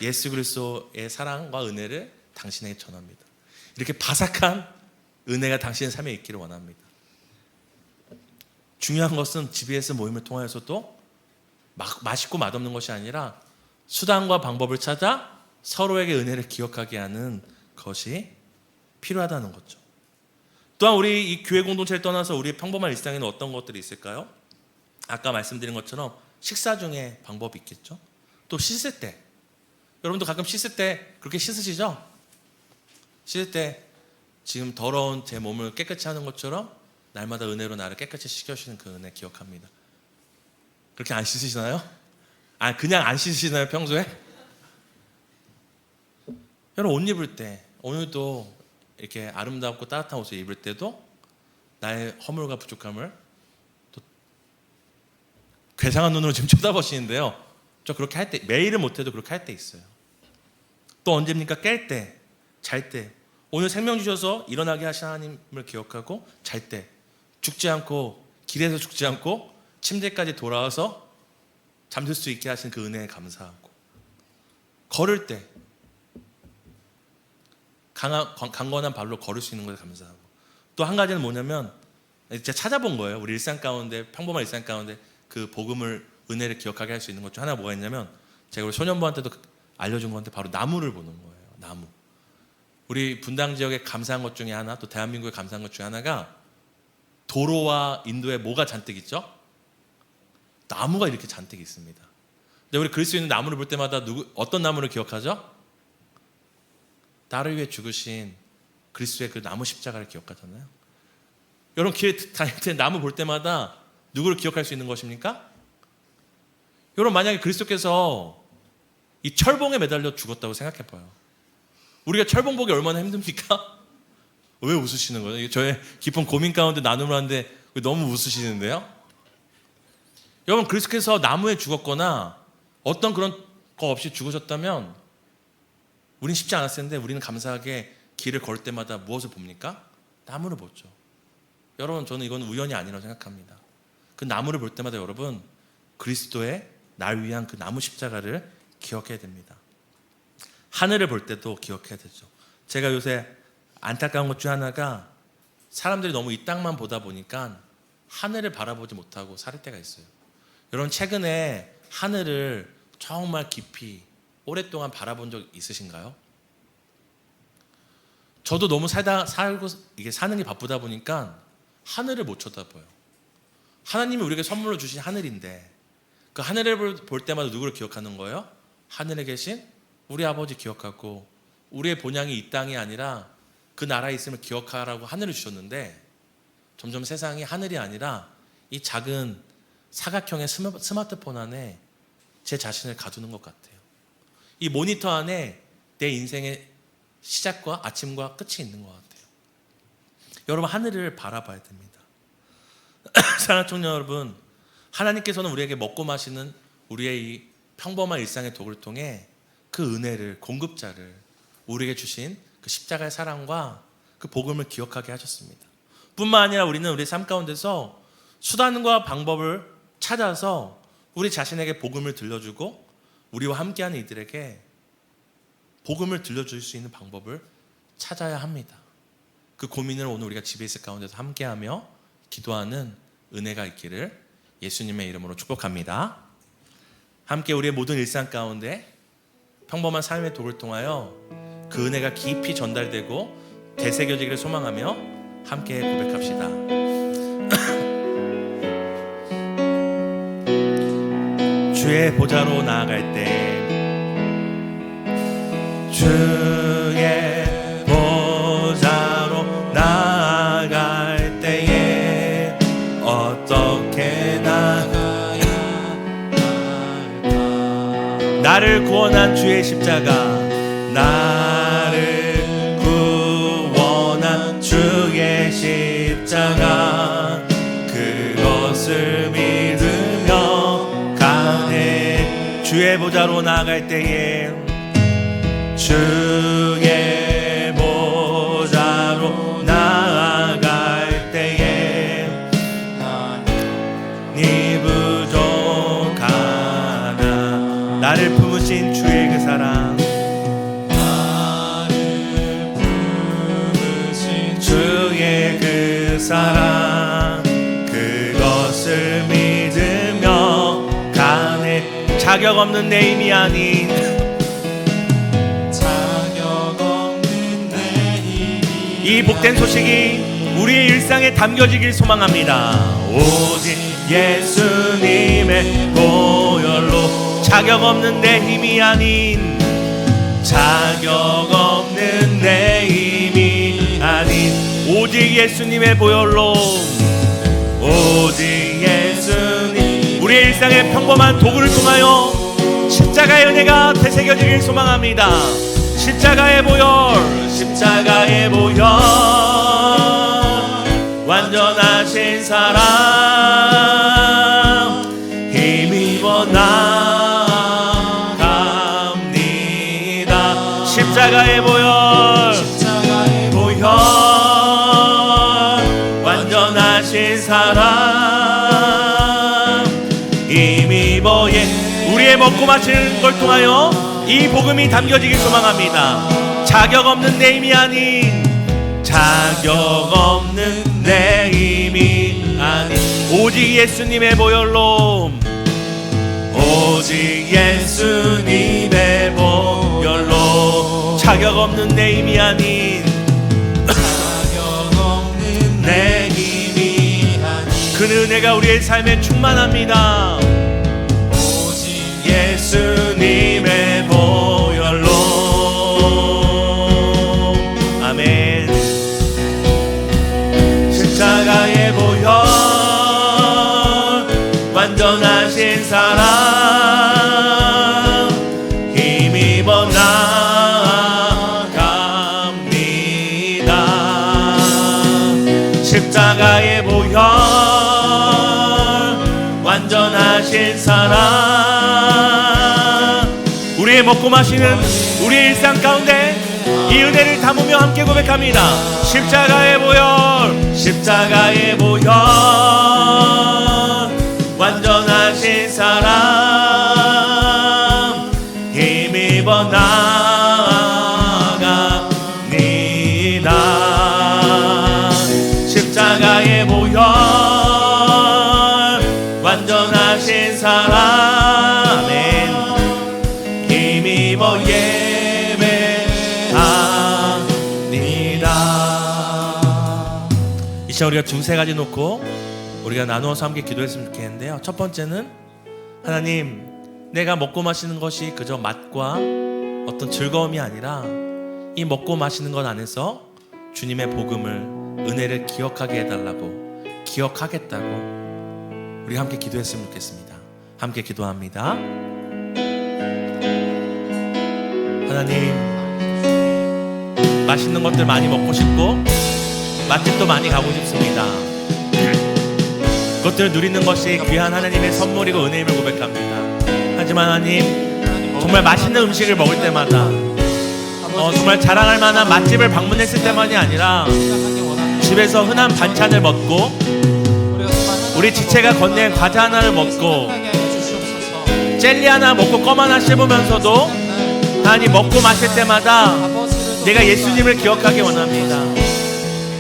예수 그리스도의 사랑과 은혜를 당신에게 전합니다. 이렇게 바삭한 은혜가 당신의 삶에 있기를 원합니다. 중요한 것은 GBS 모임을 통하여서도 맛있고 맛없는 것이 아니라 수단과 방법을 찾아 서로에게 은혜를 기억하게 하는 것이 필요하다는 거죠. 또한 우리 이 교회 공동체를 떠나서 우리의 평범한 일상에는 어떤 것들이 있을까요? 아까 말씀드린 것처럼 식사 중에 방법이 있겠죠. 또 씻을 때, 여러분도 가끔 씻을 때 그렇게 씻으시죠? 씻을 때 지금 더러운 제 몸을 깨끗이 하는 것처럼 날마다 은혜로 나를 깨끗이 씻겨주시는 그 은혜 기억합니다. 그렇게 안 씻으시나요? 그냥 안 씻으시나요, 평소에? 여러분, 옷 입을 때, 오늘도 이렇게 아름답고 따뜻한 옷을 입을 때도 나의 허물과 부족함을 또 괴상한 눈으로 지금 쳐다보시는데요. 저 그렇게 할 때, 매일은 못해도 그렇게 할 때 있어요. 또 언제입니까? 깰 때, 잘 때. 오늘 생명 주셔서 일어나게 하신 하나님을 기억하고 잘 때 죽지 않고, 길에서 죽지 않고 침대까지 돌아와서 잠들 수 있게 하신 그 은혜에 감사하고, 걸을 때 강건한 발로 걸을 수 있는 것에 감사하고, 또 한 가지는 뭐냐면 제가 찾아본 거예요. 우리 일상 가운데, 평범한 일상 가운데 그 복음을, 은혜를 기억하게 할 수 있는 것 중 하나가 뭐가 있냐면, 제가 우리 소년부한테도 알려준 건데 바로 나무를 보는 거예요. 나무. 우리 분당 지역에 감사한 것 중에 하나, 또 대한민국에 감사한 것 중에 하나가 도로와 인도에 뭐가 잔뜩 있죠? 나무가 이렇게 잔뜩 있습니다. 근데 우리 그리스도인은 나무를 볼 때마다 어떤 나무를 기억하죠? 나를 위해 죽으신 그리스도의 그 나무 십자가를 기억하잖아요. 여러분, 길에 다닐 때 나무 볼 때마다 누구를 기억할 수 있는 것입니까? 여러분, 만약에 그리스도께서 이 철봉에 매달려 죽었다고 생각해봐요. 우리가 철봉 보기 얼마나 힘듭니까? 왜 웃으시는 거예요? 저의 깊은 고민 가운데 나눔을 하는데 너무 웃으시는데요? 여러분, 그리스도께서 나무에 죽었거나 어떤 그런 거 없이 죽으셨다면 우리는 쉽지 않았을 텐데, 우리는 감사하게 길을 걸 때마다 무엇을 봅니까? 나무를 보죠. 여러분, 저는 이건 우연이 아니라고 생각합니다. 그 나무를 볼 때마다 여러분, 그리스도의 날 위한 그 나무 십자가를 기억해야 됩니다. 하늘을 볼 때도 기억해야 되죠. 제가 요새 안타까운 것 중 하나가, 사람들이 너무 이 땅만 보다 보니까 하늘을 바라보지 못하고 살 때가 있어요. 여러분, 최근에 하늘을 정말 깊이 오랫동안 바라본 적 있으신가요? 저도 너무 살고 이게 사는 게 바쁘다 보니까 하늘을 못 쳐다봐요. 하나님이 우리에게 선물로 주신 하늘인데, 그 하늘을 볼 때마다 누구를 기억하는 거예요? 하늘에 계신 우리 아버지 기억하고, 우리의 본향이 이 땅이 아니라 그 나라에 있음을 기억하라고 하늘을 주셨는데, 점점 세상이 하늘이 아니라 이 작은 사각형의 스마트폰 안에 제 자신을 가두는 것 같아요. 이 모니터 안에 내 인생의 시작과 아침과 끝이 있는 것 같아요. 여러분, 하늘을 바라봐야 됩니다. 사랑하는 청년 여러분, 하나님께서는 우리에게 먹고 마시는 우리의 이 평범한 일상의 독을 통해 그 은혜를, 공급자를, 우리에게 주신 그 십자가의 사랑과 그 복음을 기억하게 하셨습니다. 뿐만 아니라 우리는 우리 삶 가운데서 수단과 방법을 찾아서 우리 자신에게 복음을 들려주고, 우리와 함께하는 이들에게 복음을 들려줄 수 있는 방법을 찾아야 합니다. 그 고민을 오늘 우리가 집에 있을 가운데서 함께하며 기도하는 은혜가 있기를 예수님의 이름으로 축복합니다. 함께 우리의 모든 일상 가운데 평범한 삶의 독을 통하여 그 은혜가 깊이 전달되고 되새겨지기를 소망하며 함께 고백합시다. 주의 보좌로 나아갈 때, 주의 보좌로 나아갈 때에 어떻게 나가야 할까? 나를 구원한 주의 십자가, 나를 구원한 주의 십자가, 그것을 믿으며 가네. 주의 보좌로 나아갈 때에, 주의 보좌로 니 부족하다. 나를 품으신 주의 그 사랑, 나를 품으신 주의 그 사랑, 그것을 믿으며 가네. 자격 없는 내 힘이 아닌, 자격 없는 내 힘이 이 복된 소식이 우리의 일상에 담겨지길 소망합니다. 오직 예수님의 보혈로, 자격 없는 내 힘이 아닌, 자격 없는 내 힘이 아닌, 오직 예수님의 보혈로, 오직 예수님. 우리의 일상의 평범한 도구를 통하여 십자가의 은혜가 되새겨지길 소망합니다. 십자가의 보혈, 십자가의 보혈, 완전하신 사랑, 힘입어 나갑니다. 십자가의 보혈, 십자가의 보혈, 완전하신 사랑, 힘입어. 우리의 먹고 마시는 걸 통하여 이 복음이 담겨지길 소망합니다. 자격 없는 내 힘이 아닌, 자격 없는 내 힘이 아닌, 오직 예수님의 보혈로, 오직 예수님의 보혈로, 자격 없는 내 힘이 아닌, 자격 없는 내 힘이 아닌, 그 은혜가 우리의 삶에 충만합니다. 오직 예수님의 보혈로. 아멘. 십자가의 보혈, 완전하신 사랑, 힘입어 나갑니다. 십자가의 보혈, 완전하신 사랑, 우리의 먹고 마시는 우리의 일상 가운데 이 은혜를 담으며 함께 고백합니다. 십자가의 보혈, 십자가의 보혈, 완전하신 사랑, 힘입어 나갑니다. 십자가의 보혈, 완전하신 사랑, 아멘. 힘입어 예배합니다. 이 시간 우리가 두세 가지 놓고 우리가 나누어서 함께 기도했으면 좋겠는데요. 첫 번째는, 하나님, 내가 먹고 마시는 것이 그저 맛과 어떤 즐거움이 아니라 이 먹고 마시는 것 안에서 주님의 복음을, 은혜를 기억하게 해달라고, 기억하겠다고 우리 함께 기도했으면 좋겠습니다. 함께 기도합니다. 하나님, 맛있는 것들 많이 먹고 싶고 맛집도 많이 가고 싶습니다. 그것들을 누리는 것이 귀한 하나님의 선물이고 은혜임을 고백합니다. 하지만 하나님, 정말 맛있는 음식을 먹을 때마다 정말 자랑할 만한 맛집을 방문했을 때만이 아니라 집에서 흔한 반찬을 먹고 우리 지체가 건넨 과자 하나를 먹고 젤리 하나 먹고 껌 하나 씹으면서도 하나님, 먹고 마실 때마다 내가 예수님을 기억하기 원합니다.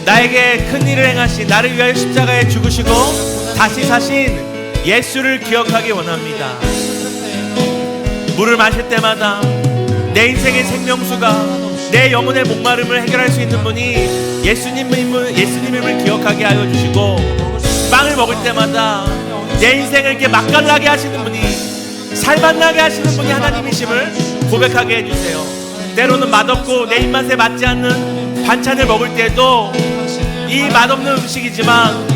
나에게 큰 일을 행하신, 나를 위하여 십자가에 죽으시고 다시 사신 예수를 기억하기 원합니다. 물을 마실 때마다 내 인생의 생명수가, 내 영혼의 목마름을 해결할 수 있는 분이 예수님을 기억하게 하여 주시고, 빵을 먹을 때마다 내 인생을 이렇게 맛깔나게 하시는 분이, 살맛나게 하시는 분이 하나님이심을 고백하게 해주세요. 때로는 맛없고 내 입맛에 맞지 않는 반찬을 먹을 때도 이 맛없는 음식이지만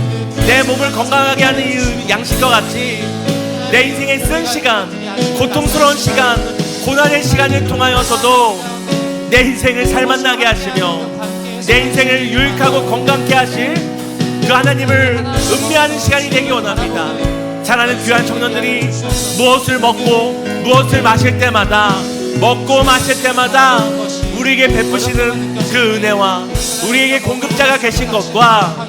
내 몸을 건강하게 하는 이 양식과 같이 내 인생에 쓴 시간, 고통스러운 시간, 고난의 시간을 통하여서도 내 인생을 살맛나게 하시며 내 인생을 유익하고 건강케 하실 그 하나님을 음미하는 시간이 되기 원합니다. 사랑하는 귀한 청년들이 무엇을 먹고 무엇을 마실 때마다, 먹고 마실 때마다 우리에게 베푸시는 그 은혜와 우리에게 공급자가 계신 것과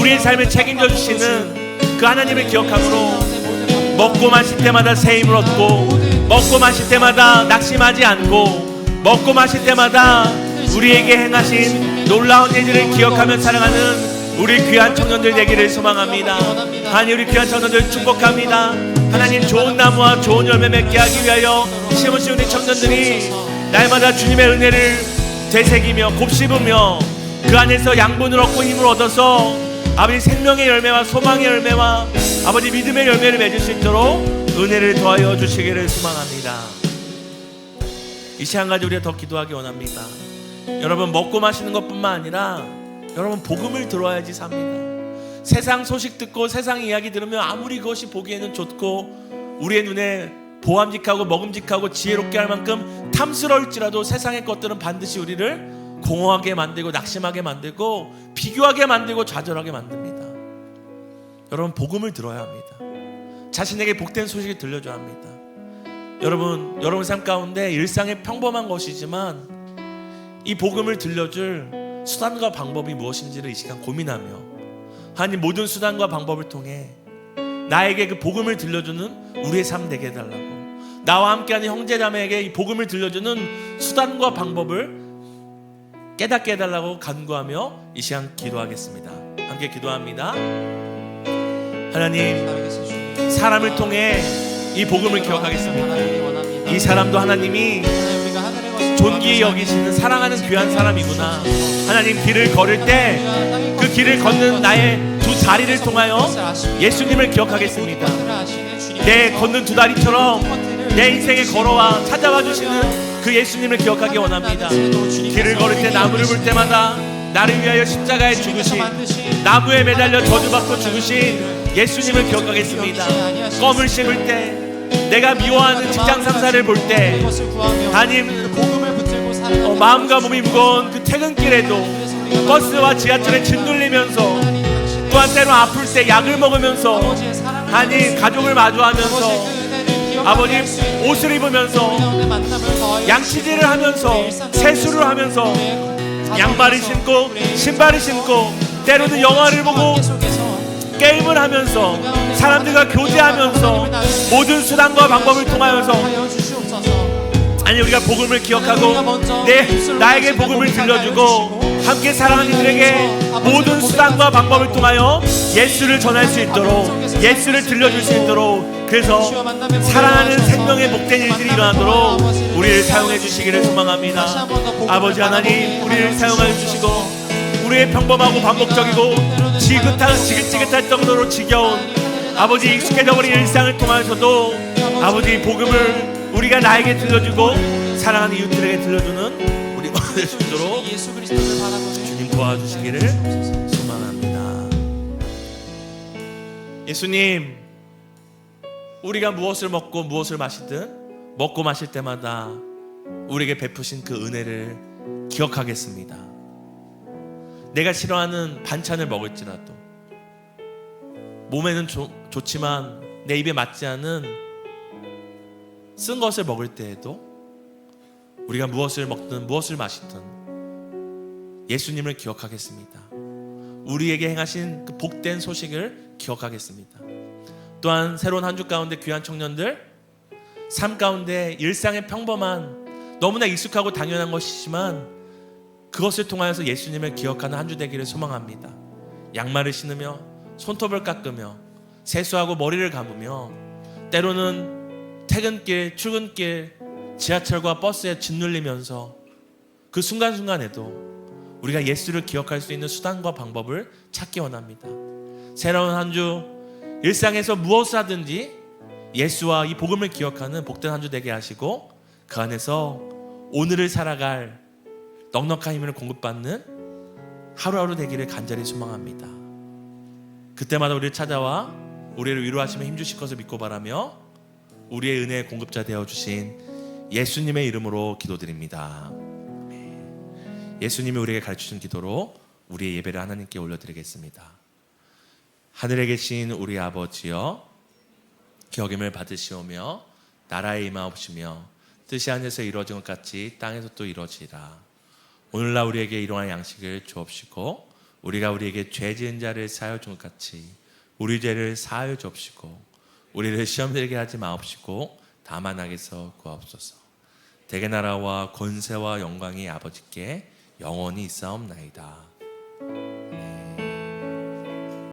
우리의 삶을 책임져 주시는 그 하나님을 기억함으로 먹고 마실 때마다 새 힘을 얻고, 먹고 마실 때마다 낙심하지 않고, 먹고 마실 때마다 우리에게 행하신 놀라운 일들을 기억하며 살아가는 우리 귀한 청년들 되기를 소망합니다. 하나님, 우리 귀한 청년들 축복합니다. 하나님, 좋은 나무와 좋은 열매 맺게 하기 위하여 심으신 우리 청년들이 날마다 주님의 은혜를 되새기며 곱씹으며 그 안에서 양분을 얻고 힘을 얻어서 아버지 생명의 열매와 소망의 열매와 아버지 믿음의 열매를 맺을 수 있도록 은혜를 더하여 주시기를 소망합니다. 이 시간까지 우리가 더 기도하기 원합니다. 여러분, 먹고 마시는 것뿐만 아니라 여러분, 복음을 들어야지 삽니다. 세상 소식 듣고 세상 이야기 들으면 아무리 그것이 보기에는 좋고 우리의 눈에 보암직하고 먹음직하고 지혜롭게 할 만큼 탐스러울지라도 세상의 것들은 반드시 우리를 공허하게 만들고 낙심하게 만들고 비교하게 만들고 좌절하게 만듭니다. 여러분, 복음을 들어야 합니다. 자신에게 복된 소식을 들려줘야 합니다. 여러분 삶 가운데 일상의 평범한 것이지만 이 복음을 들려줄 수단과 방법이 무엇인지를 이 시간 고민하며 하나님, 모든 수단과 방법을 통해 나에게 그 복음을 들려주는 우리의 삶 되게 해달라고, 나와 함께하는 형제자매에게 이 복음을 들려주는 수단과 방법을 깨닫게 해달라고 간구하며 이 시간 기도하겠습니다. 함께 기도합니다. 하나님, 사람을 통해 이 복음을 기억하겠습니다. 이 사람도 하나님이 존귀히 여기시는 사랑하는 귀한 사람이구나. 하나님, 길을 걸을 때 그 길을 걷는 나의 두 다리를 통하여 예수님을 기억하겠습니다. 내 걷는 두 다리처럼 내 인생에 걸어와 찾아와 주시는 그 예수님을 기억하기 원합니다. 길을 걸을 때, 나무를 볼 때마다 나를 위하여 십자가에 죽으신, 나무에 매달려 저주받고 죽으신 예수님을 기억하겠습니다. 껌을 씹을 때, 내가 미워하는 직장 상사를 볼 때, 하나님, 마음과 몸이 무거운 그 퇴근길에도 버스와 지하철에 짓눌리면서, 또한 때로 아플 때 약을 먹으면서, 하나님, 가족을 마주하면서, 아버님, 옷을 입으면서, 양치질을 하면서, 세수를 하면서, 양말을 신고 신발을 신고, 때로는 영화를 보고 게임을 하면서, 사람들과 교제하면서, 모든 수단과 방법을 통하여서 아니, 우리가 복음을 기억하고 나에게 복음을 들려주고 함께 사랑하는 이들에게 모든 수단과 방법을 통하여 예수를 전할 수 있도록, 예수를 들려줄 수 있도록, 그래서 사랑하는 생명의 복된 일들이 일어나도록 우리를 사용해 주시기를 소망합니다. 아버지 하나님, 우리를 사용하여 주시고 우리의 평범하고 반복적이고 지긋지긋할 정도로 지겨운 아버지 익숙해져버린 일상을 통하여서도 아버지 복음을 우리가 나에게 들려주고 사랑하는 이웃들에게 들려주는 우리가 될 수 있도록 주님 도와주시기를 소망합니다. 예수님, 우리가 무엇을 먹고 무엇을 마시든 먹고 마실 때마다 우리에게 베푸신 그 은혜를 기억하겠습니다. 내가 싫어하는 반찬을 먹을지라도, 몸에는 좋지만 내 입에 맞지 않은 쓴 것을 먹을 때에도 우리가 무엇을 먹든 무엇을 마시든 예수님을 기억하겠습니다. 우리에게 행하신 그 복된 소식을 기억하겠습니다. 또한 새로운 한 주 가운데 귀한 청년들, 삶 가운데 일상의 평범한 너무나 익숙하고 당연한 것이지만 그것을 통하여서 예수님을 기억하는 한 주 되기를 소망합니다. 양말을 신으며 손톱을 깎으며 세수하고 머리를 감으며 때로는 퇴근길, 출근길, 지하철과 버스에 짓눌리면서 그 순간순간에도 우리가 예수를 기억할 수 있는 수단과 방법을 찾기 원합니다. 새로운 한 주 일상에서 무엇을 하든지 예수와 이 복음을 기억하는 복된 한 주 되게 하시고 그 안에서 오늘을 살아갈 넉넉한 힘을 공급받는 하루하루 되기를 간절히 소망합니다. 그때마다 우리를 찾아와 우리를 위로하시며 힘주실 것을 믿고 바라며 우리의 은혜의 공급자 되어주신 예수님의 이름으로 기도드립니다. 예수님이 우리에게 가르치신 기도로 우리의 예배를 하나님께 올려드리겠습니다. 하늘에 계신 우리 아버지여, 기억임을 받으시오며 나라에 임하옵시며 뜻이 하늘에서 이루어진 것 같이 땅에서 또 이루어지라. 오늘날 우리에게 일용할 양식을 주옵시고 우리가 우리에게 죄 지은 자를 사하여 준 것 같이 우리 죄를 사하여 주옵시고 우리를 시험 들게 하지 마옵시고 다만 악에서 구하옵소서. 대개 나라와 권세와 영광이 아버지께 영원히 있사옵나이다.